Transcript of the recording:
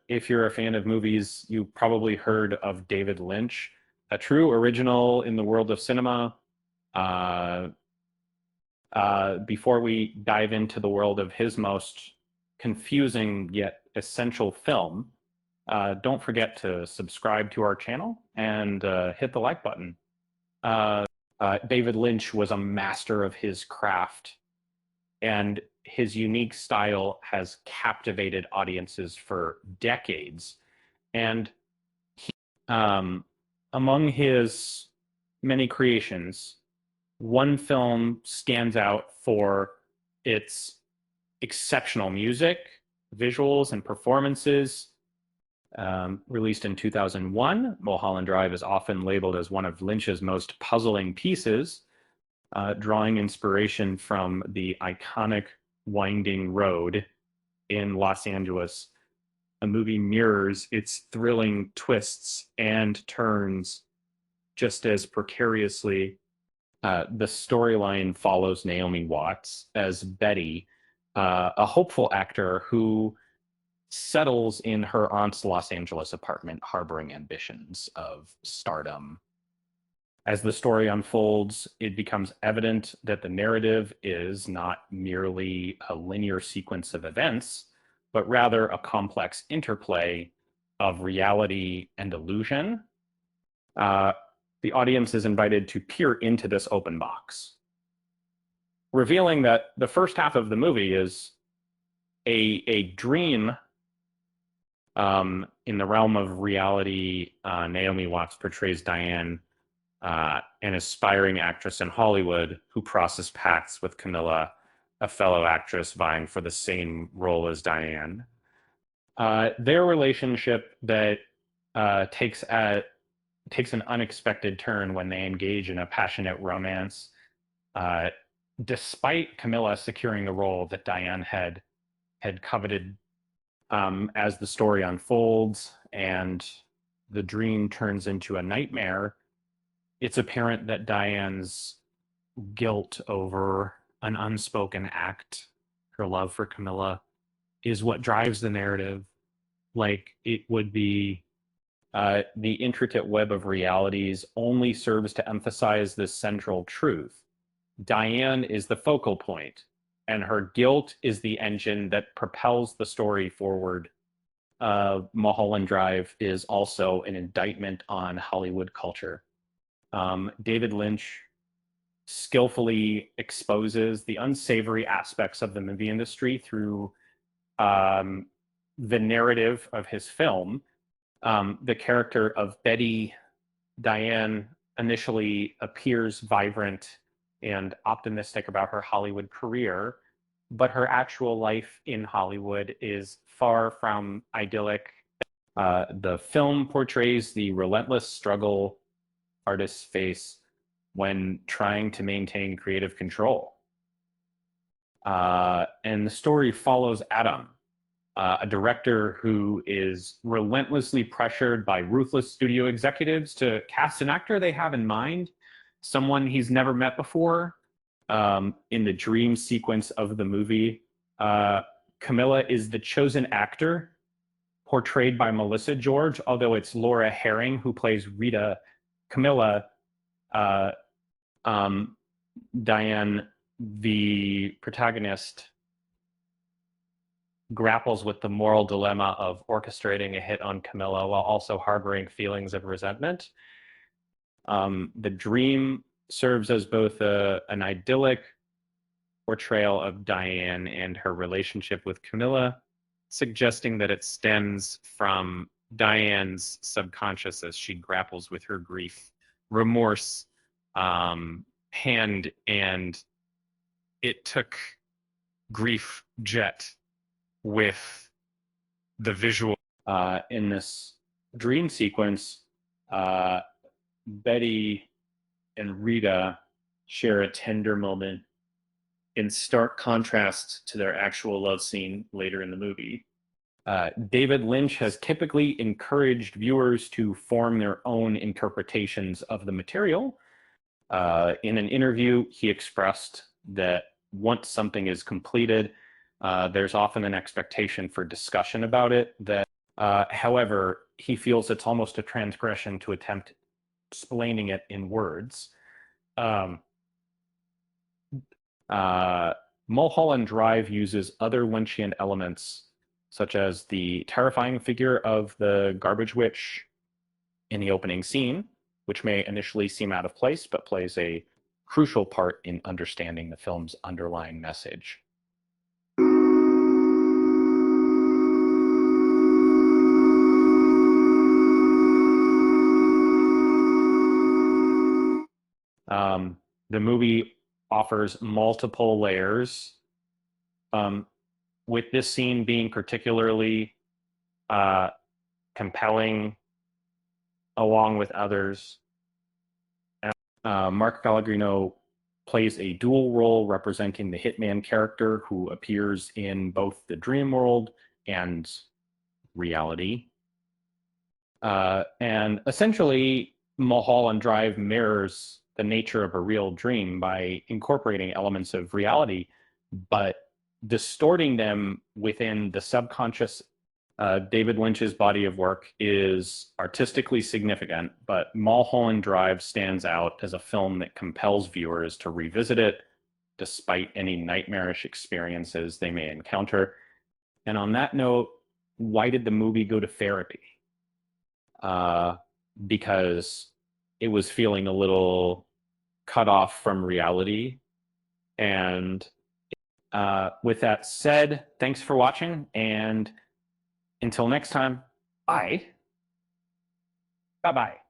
If you're a fan of movies, you probably heard of David Lynch, a true original in the world of cinema. Uh, Before we dive into the world of his most confusing yet essential film, don't forget to subscribe to our channel and hit the like button. Uh, David Lynch was a master of his craft, and his unique style has captivated audiences for decades. And um, among his many creations, one film stands out for its exceptional music, visuals, and performances. Released in 2001, Mulholland Drive is often labeled as one of Lynch's most puzzling pieces, drawing inspiration from the iconic winding road in Los Angeles. The movie mirrors its thrilling twists and turns just as precariously. The storyline follows Naomi Watts as Betty, a hopeful actor who settles in her aunt's Los Angeles apartment, harboring ambitions of stardom. As the story unfolds, it becomes evident that the narrative is not merely a linear sequence of events, but rather a complex interplay of reality and illusion. Uh, the audience is invited to peer into this open box, revealing that the first half of the movie is a dream in the realm of reality. Naomi Watts portrays Diane, an aspiring actress in Hollywood who crosses paths with Camilla, a fellow actress vying for the same role as Diane. Their relationship that takes an unexpected turn when they engage in a passionate romance, uh, despite Camilla securing the role that Diane had coveted. As the story unfolds and the dream turns into a nightmare, it's apparent that Diane's guilt over an unspoken act, her love for Camilla, is what drives the narrative. Like it would be, the intricate web of realities only serves to emphasize this central truth. Diane is the focal point, and her guilt is the engine that propels the story forward. Mulholland Drive is also an indictment on Hollywood culture. David Lynch skillfully exposes the unsavory aspects of the movie industry through um, the narrative of his film. The character of Betty, Diane, initially appears vibrant and optimistic about her Hollywood career, but her actual life in Hollywood is far from idyllic. The film portrays the relentless struggle artists face when trying to maintain creative control. And the story follows Adam, a director who is relentlessly pressured by ruthless studio executives to cast an actor they have in mind, someone he's never met before. In the dream sequence of the movie, Camilla is the chosen actor, portrayed by Melissa George, although it's Laura Herring who plays Rita. Camilla, uh, um, Diane, the protagonist, grapples with the moral dilemma of orchestrating a hit on Camilla while also harboring feelings of resentment. The dream serves as both an idyllic portrayal of Diane and her relationship with Camilla, suggesting that it stems from Diane's subconscious as she grapples with her grief, remorse, and it took Grief Jet with the visual. In this dream sequence, Betty and Rita share a tender moment in stark contrast to their actual love scene later in the movie. David Lynch has typically encouraged viewers to form their own interpretations of the material. In an interview, he expressed that once something is completed, There's often an expectation for discussion about it that, however, he feels it's almost a transgression to attempt explaining it in words. Um, uh, Mulholland Drive uses other Lynchian elements, such as the terrifying figure of the garbage witch in the opening scene, which may initially seem out of place, but plays a crucial part in understanding the film's underlying message. The movie offers multiple layers, with this scene being particularly uh, compelling, along with others. Mark Pellegrino plays a dual role representing the hitman character who appears in both the dream world and reality. And essentially, Mulholland Drive mirrors the nature of a real dream by incorporating elements of reality, but distorting them within the subconscious. David Lynch's body of work is artistically significant, but Mulholland Drive stands out as a film that compels viewers to revisit it despite any nightmarish experiences they may encounter. And on that note, why did the movie go to therapy? Uh, because it was feeling a little cut off from reality. And with that said, thanks for watching. And until next time, bye. Bye bye.